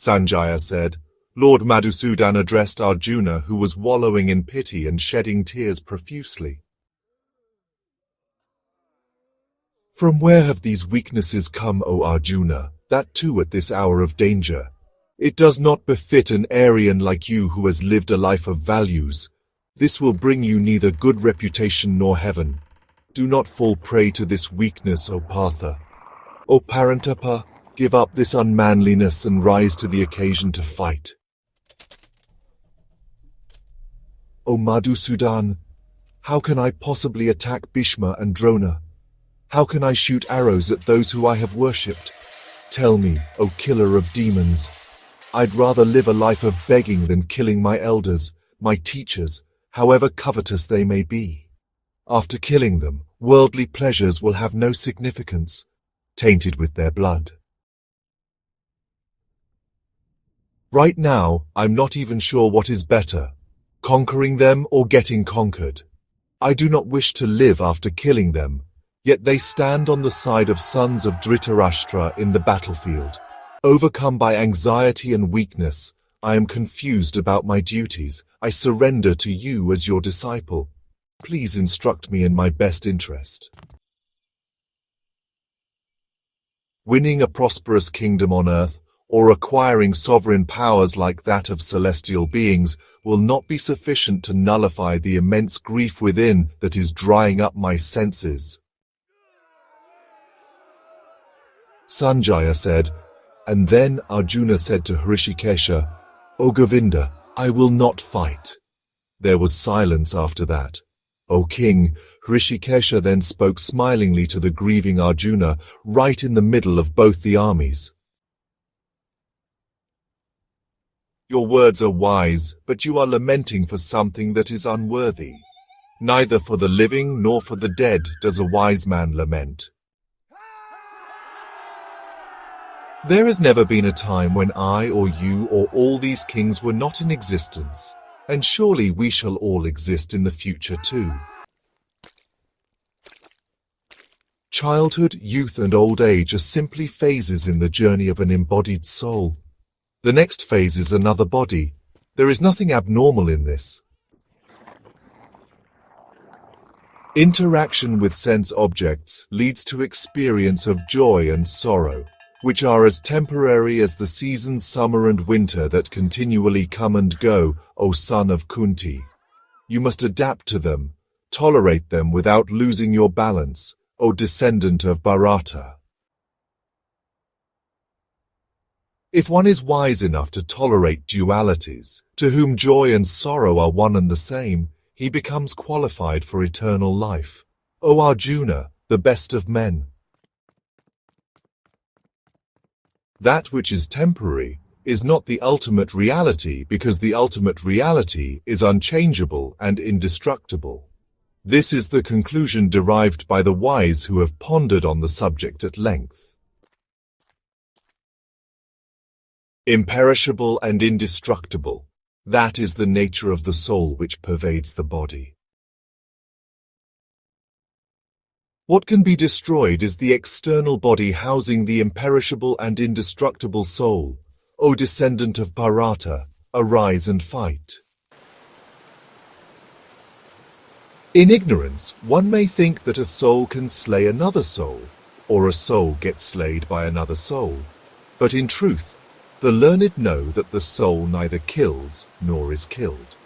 Sanjaya said. Lord Madhusudan addressed Arjuna, who was wallowing in pity and shedding tears profusely. From where have these weaknesses come, O Arjuna, that too at this hour of danger? It does not befit an Aryan like you who has lived a life of values. This will bring you neither good reputation nor heaven. Do not fall prey to this weakness, O Partha. O Parantapa, give up this unmanliness and rise to the occasion to fight. O Madhusudan, how can I possibly attack Bhishma and Drona? How can I shoot arrows at those who I have worshipped? Tell me, O killer of demons. I'd rather live a life of begging than killing my elders, my teachers, however covetous they may be. After killing them, worldly pleasures will have no significance, tainted with their blood. Right now, I'm not even sure what is better, conquering them or getting conquered. I do not wish to live after killing them, yet they stand on the side of sons of Dhritarashtra in the battlefield. Overcome by anxiety and weakness, I am confused about my duties. I surrender to you as your disciple. Please instruct me in my best interest. Winning a prosperous kingdom on earth, or acquiring sovereign powers like that of celestial beings, will not be sufficient to nullify the immense grief within that is drying up my senses. Sanjaya said, and then Arjuna said to Hrishikesha, O Govinda, I will not fight. There was silence after that. O King, Hrishikesha then spoke smilingly to the grieving Arjuna, right in the middle of both the armies. Your words are wise, but you are lamenting for something that is unworthy. Neither for the living nor for the dead does a wise man lament. There has never been a time when I or you or all these kings were not in existence, and surely we shall all exist in the future too. Childhood, youth and old age are simply phases in the journey of an embodied soul. The next phase is another body. There is nothing abnormal in this. Interaction with sense objects leads to experience of joy and sorrow, which are as temporary as the seasons summer and winter that continually come and go, O son of Kunti. You must adapt to them, tolerate them without losing your balance, O descendant of Bharata. If one is wise enough to tolerate dualities, to whom joy and sorrow are one and the same, he becomes qualified for eternal life. O Arjuna, the best of men. That which is temporary is not the ultimate reality because the ultimate reality is unchangeable and indestructible. This is the conclusion derived by the wise who have pondered on the subject at length. Imperishable and indestructible, that is the nature of the soul which pervades the body. What can be destroyed is the external body housing the imperishable and indestructible soul. O descendant of Bharata, arise and fight. In ignorance, one may think that a soul can slay another soul, or a soul gets slayed by another soul. But in truth, the learned know that the soul neither kills nor is killed.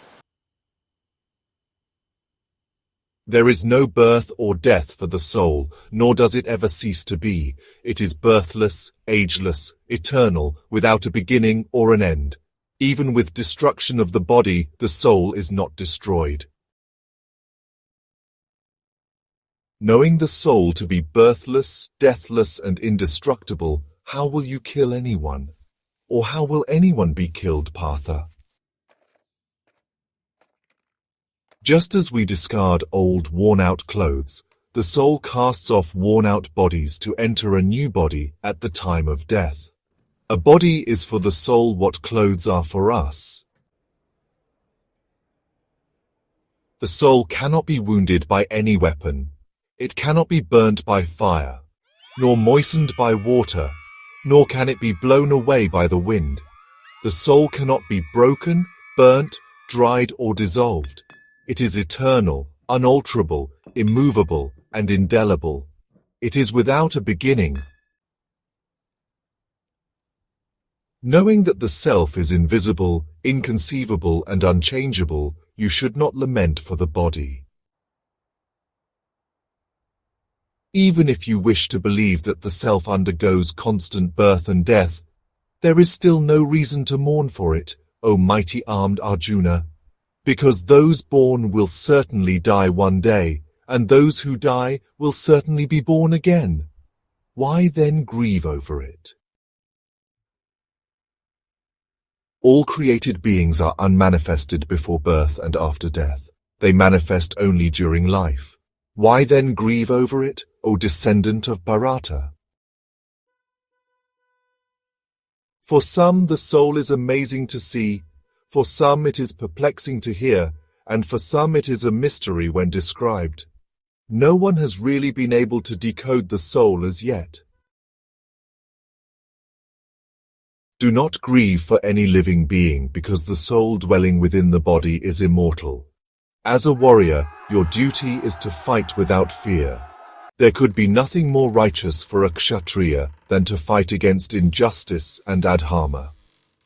There is no birth or death for the soul, nor does it ever cease to be. It is birthless, ageless, eternal, without a beginning or an end. Even with destruction of the body, the soul is not destroyed. Knowing the soul to be birthless, deathless, and indestructible, how will you kill anyone? Or how will anyone be killed, Partha? Just as we discard old, worn-out clothes, the soul casts off worn-out bodies to enter a new body at the time of death. A body is for the soul what clothes are for us. The soul cannot be wounded by any weapon. It cannot be burnt by fire, nor moistened by water, nor can it be blown away by the wind. The soul cannot be broken, burnt, dried, or dissolved. It is eternal, unalterable, immovable, and indelible. It is without a beginning. Knowing that the self is invisible, inconceivable, and unchangeable, you should not lament for the body. Even if you wish to believe that the self undergoes constant birth and death, there is still no reason to mourn for it, O mighty armed Arjuna, because those born will certainly die one day, and those who die will certainly be born again. Why then grieve over it? All created beings are unmanifested before birth and after death. They manifest only during life. Why then grieve over it, O descendant of Bharata? For some the soul is amazing to see, for some it is perplexing to hear, and for some it is a mystery when described. No one has really been able to decode the soul as yet. Do not grieve for any living being because the soul dwelling within the body is immortal. As a warrior, your duty is to fight without fear. There could be nothing more righteous for a kshatriya than to fight against injustice and adharma.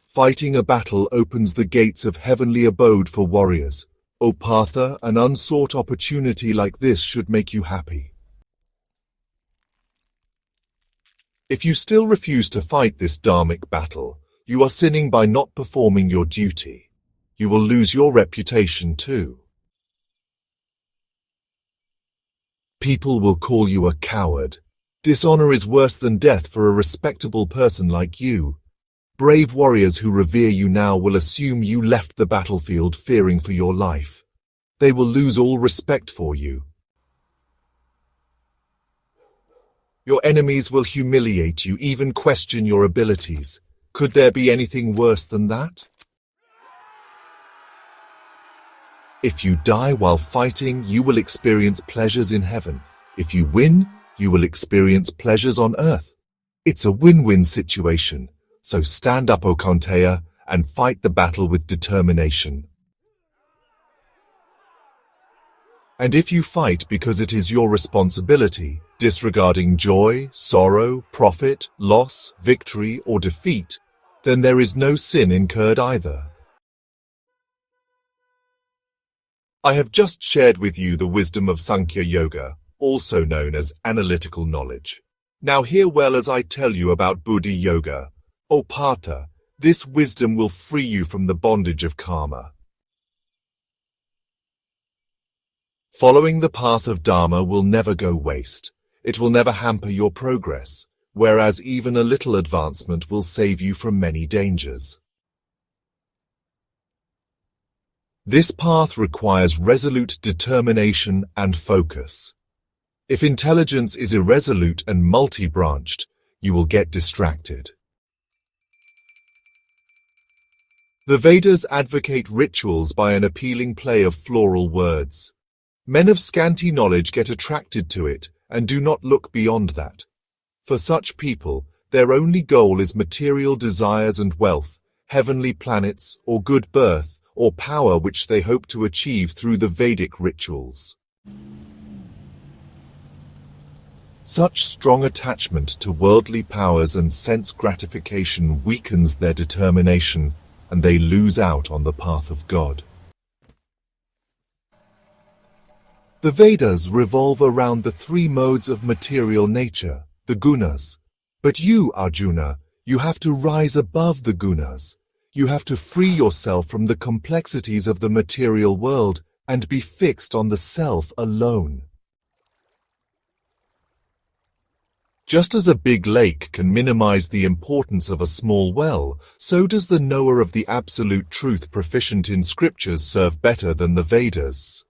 Fighting a battle opens the gates of heavenly abode for warriors. O Partha, an unsought opportunity like this should make you happy. If you still refuse to fight this dharmic battle, you are sinning by not performing your duty. You will lose your reputation too. People will call you a coward. Dishonor is worse than death for a respectable person like you. Brave warriors who revere you now will assume you left the battlefield fearing for your life. They will lose all respect for you. Your enemies will humiliate you, even question your abilities. Could there be anything worse than that? If you die while fighting, you will experience pleasures in heaven. If you win, you will experience pleasures on earth. It's a win-win situation. So stand up, O Kaunteya, and fight the battle with determination. And if you fight because it is your responsibility, disregarding joy, sorrow, profit, loss, victory, or defeat, then there is no sin incurred either. I have just shared with you the wisdom of Sankhya Yoga, also known as analytical knowledge. Now hear well as I tell you about Buddhi Yoga. O Partha, this wisdom will free you from the bondage of karma. Following the path of Dharma will never go waste. It will never hamper your progress, whereas even a little advancement will save you from many dangers. This path requires resolute determination and focus. If intelligence is irresolute and multi-branched, you will get distracted. The Vedas advocate rituals by an appealing play of floral words. Men of scanty knowledge get attracted to it and do not look beyond that. For such people, their only goal is material desires and wealth, heavenly planets, or good birth, or power which they hope to achieve through the Vedic rituals. Such strong attachment to worldly powers and sense gratification weakens their determination, and they lose out on the path of God. The Vedas revolve around the three modes of material nature, the gunas. But you, Arjuna, you have to rise above the gunas. You have to free yourself from the complexities of the material world and be fixed on the self alone. Just as a big lake can minimize the importance of a small well, so does the knower of the absolute truth proficient in scriptures serve better than the Vedas.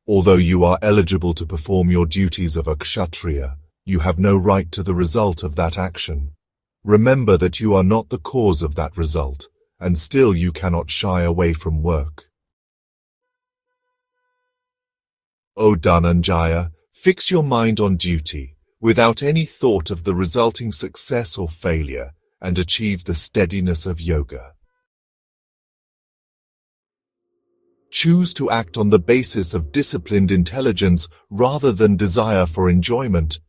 Although you are eligible to perform your duties of a kshatriya, you have no right to the result of that action. Remember that you are not the cause of that result, and still you cannot shy away from work. O Dhananjaya, fix your mind on duty, without any thought of the resulting success or failure, and achieve the steadiness of yoga. Choose to act on the basis of disciplined intelligence rather than desire for enjoyment.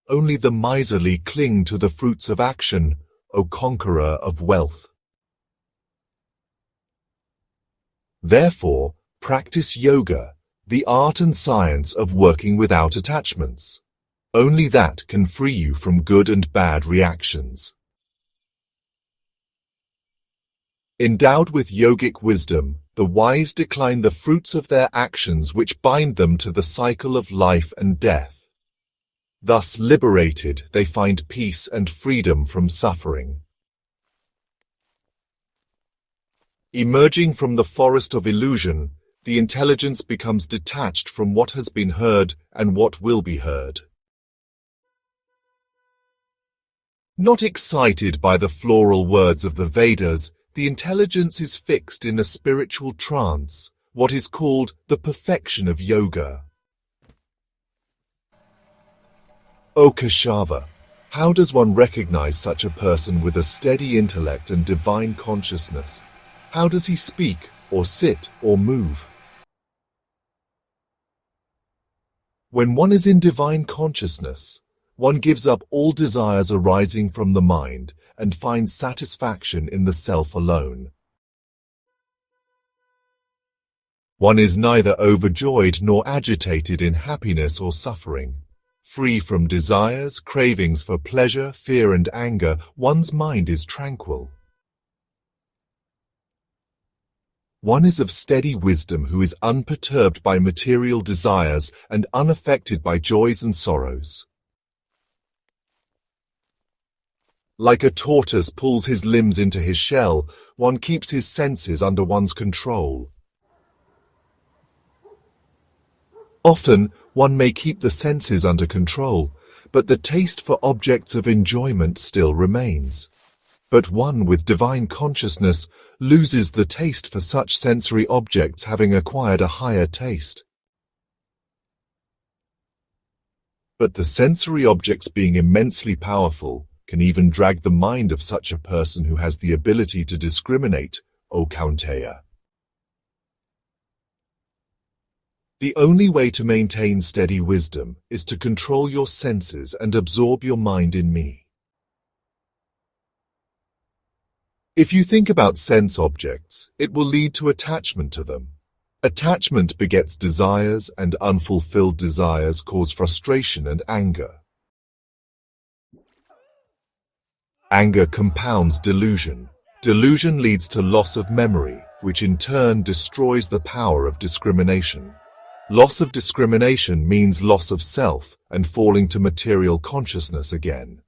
Only the miserly cling to the fruits of action, O conqueror of wealth. Therefore, practice yoga, the art and science of working without attachments. Only that can free you from good and bad reactions. Endowed with yogic wisdom, the wise decline the fruits of their actions which bind them to the cycle of life and death. Thus liberated, they find peace and freedom from suffering. Emerging from the forest of illusion, the intelligence becomes detached from what has been heard and what will be heard. Not excited by the floral words of the Vedas, the intelligence is fixed in a spiritual trance, what is called the perfection of yoga. O Keshava, how does one recognize such a person with a steady intellect and divine consciousness? How does he speak, or sit, or move? When one is in divine consciousness, one gives up all desires arising from the mind and finds satisfaction in the self alone. One is neither overjoyed nor agitated in happiness or suffering. Free from desires, cravings for pleasure, fear and anger, one's mind is tranquil. One is of steady wisdom who is unperturbed by material desires and unaffected by joys and sorrows. Like a tortoise pulls his limbs into his shell, one keeps his senses under one's control. Often, one may keep the senses under control, but the taste for objects of enjoyment still remains. But one with divine consciousness loses the taste for such sensory objects, having acquired a higher taste. But the sensory objects, being immensely powerful, can even drag the mind of such a person who has the ability to discriminate, O Kaunteya. The only way to maintain steady wisdom is to control your senses and absorb your mind in me. If you think about sense objects, it will lead to attachment to them. Attachment begets desires, and unfulfilled desires cause frustration and anger. Anger compounds delusion. Delusion leads to loss of memory, which in turn destroys the power of discrimination. Loss of discrimination means loss of self and falling to material consciousness again.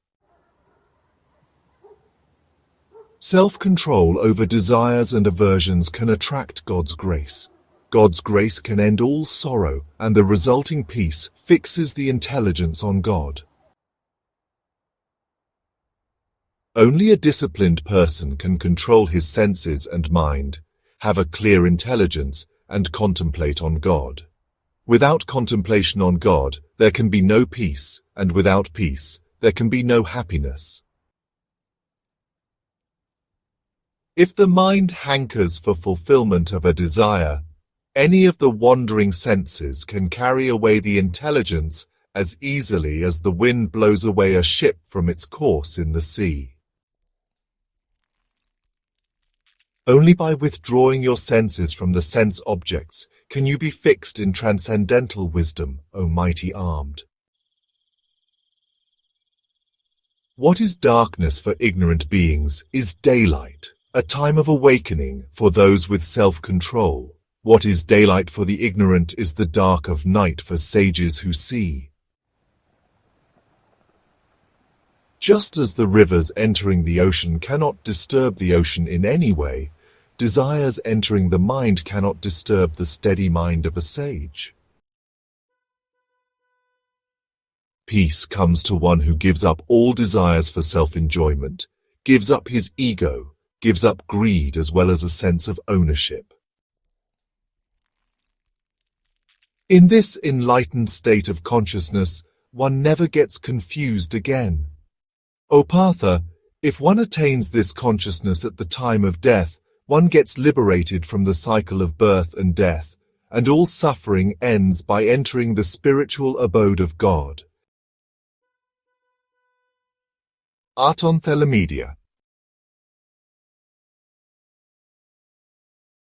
Self-control over desires and aversions can attract God's grace. God's grace can end all sorrow, and the resulting peace fixes the intelligence on God. Only a disciplined person can control his senses and mind, have a clear intelligence, and contemplate on God. Without contemplation on God, there can be no peace, and without peace, there can be no happiness. If the mind hankers for fulfillment of a desire, any of the wandering senses can carry away the intelligence as easily as the wind blows away a ship from its course in the sea. Only by withdrawing your senses from the sense objects can you be fixed in transcendental wisdom, O mighty armed. What is darkness for ignorant beings is daylight, a time of awakening for those with self-control. What is daylight for the ignorant is the dark of night for sages who see. Just as the rivers entering the ocean cannot disturb the ocean in any way, desires entering the mind cannot disturb the steady mind of a sage. Peace comes to one who gives up all desires for self-enjoyment, gives up his ego, gives up greed as well as a sense of ownership. In this enlightened state of consciousness, one never gets confused again. O Partha, If one attains this consciousness at the time of death, one gets liberated from the cycle of birth and death, and all suffering ends by entering the spiritual abode of God. Art on Telemedia.